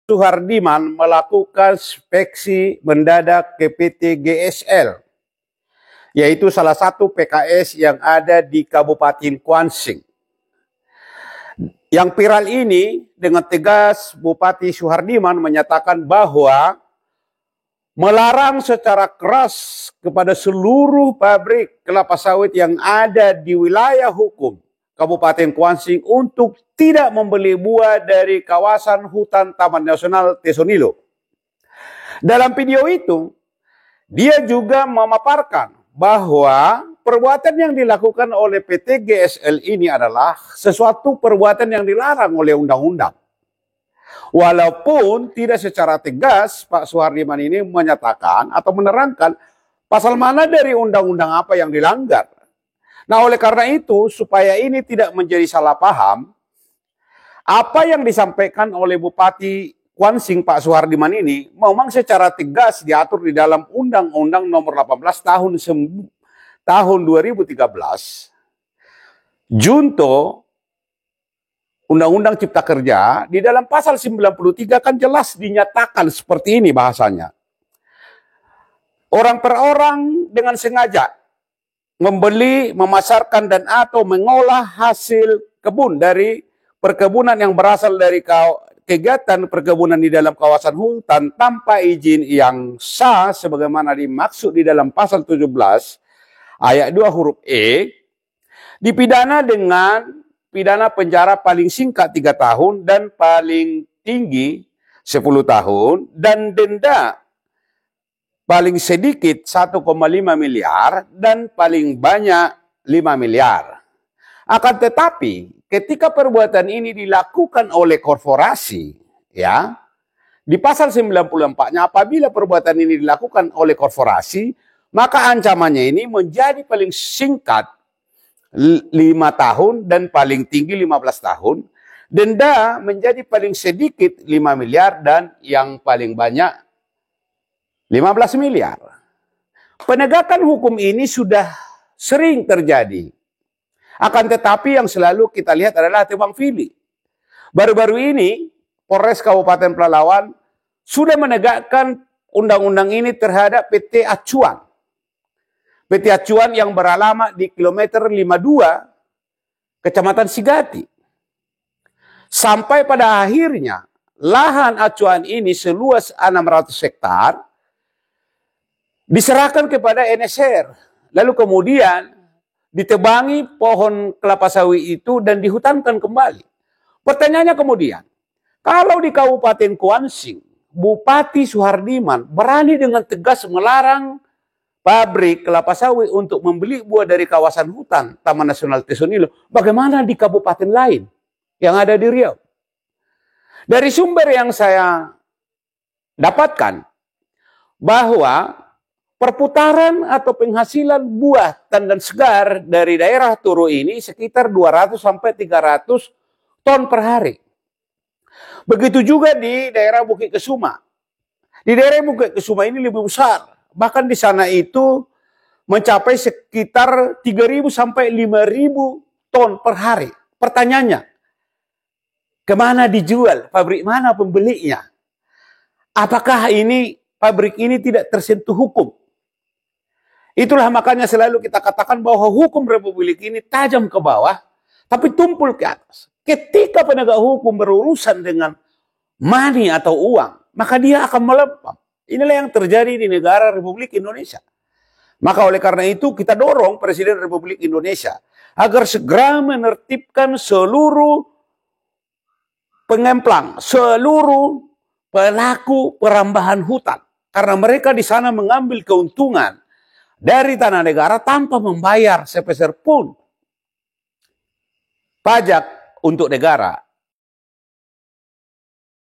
Suhardiman melakukan inspeksi mendadak ke PT GSL, yaitu salah satu PKS yang ada di Kabupaten Kuansing. Yang viral ini dengan tegas Bupati Suhardiman menyatakan bahwa melarang secara keras kepada seluruh pabrik kelapa sawit yang ada di wilayah hukum Kabupaten Kuansing untuk tidak membeli buah dari kawasan hutan Taman Nasional Tesonilo. Dalam video itu, dia juga memaparkan bahwa perbuatan yang dilakukan oleh PT GSL ini adalah sesuatu perbuatan yang dilarang oleh undang-undang. Walaupun tidak secara tegas Pak Suhardiman ini menyatakan atau menerangkan pasal mana dari undang-undang apa yang dilanggar. Nah, oleh karena itu, supaya ini tidak menjadi salah paham, apa yang disampaikan oleh Bupati Kuansing Pak Suhardiman ini memang secara tegas diatur di dalam Undang-Undang Nomor 18 tahun 2013. Junto Undang-Undang Cipta Kerja di dalam pasal 93 kan jelas dinyatakan seperti ini bahasanya. Orang per orang dengan sengaja membeli, memasarkan dan atau mengolah hasil kebun dari perkebunan yang berasal dari kegiatan perkebunan di dalam kawasan hutan tanpa izin yang sah sebagaimana dimaksud di dalam pasal 17 ayat 2 huruf E dipidana dengan pidana penjara paling singkat 3 tahun dan paling tinggi 10 tahun dan denda paling sedikit 1,5 miliar dan paling banyak 5 miliar. Akan tetapi ketika perbuatan ini dilakukan oleh korporasi, ya, di pasal 94-nya apabila perbuatan ini dilakukan oleh korporasi, maka ancamannya ini menjadi paling singkat 5 tahun dan paling tinggi 15 tahun. Denda menjadi paling sedikit 5 miliar dan yang paling banyak 15 miliar. Penegakan hukum ini sudah sering terjadi. Akan tetapi yang selalu kita lihat adalah tebang pilih. Baru-baru ini Polres Kabupaten Pelalawan sudah menegakkan undang-undang ini terhadap PT Acuan. PT Acuan yang beralamat di kilometer 52 Kecamatan Sigati. Sampai pada akhirnya lahan Acuan ini seluas 600 hektar diserahkan kepada NSR. Lalu kemudian ditebangi pohon kelapa sawit itu dan dihutankan kembali. Pertanyaannya kemudian, kalau di Kabupaten Kuansing, Bupati Suhardiman berani dengan tegas melarang pabrik kelapa sawit untuk membeli buah dari kawasan hutan Taman Nasional Tesonilo, bagaimana di kabupaten lain yang ada di Riau? Dari sumber yang saya dapatkan, bahwa perputaran atau penghasilan buah tandan segar dari daerah Toro ini sekitar 200 sampai 300 ton per hari. Begitu juga di daerah Bukit Kesuma. Di daerah Bukit Kesuma ini lebih besar. Bahkan di sana itu mencapai sekitar 3.000 sampai 5.000 ton per hari. Pertanyaannya, kemana dijual? Pabrik mana pembelinya? Apakah ini pabrik ini tidak tersentuh hukum? Itulah makanya selalu kita katakan bahwa hukum Republik ini tajam ke bawah, tapi tumpul ke atas. Ketika penegak hukum berurusan dengan money atau uang, maka dia akan melempem. Inilah yang terjadi di negara Republik Indonesia. Maka oleh karena itu kita dorong Presiden Republik Indonesia agar segera menertibkan seluruh pengemplang, seluruh pelaku perambahan hutan. Karena mereka di sana mengambil keuntungan dari tanah negara tanpa membayar sepeser pun pajak untuk negara.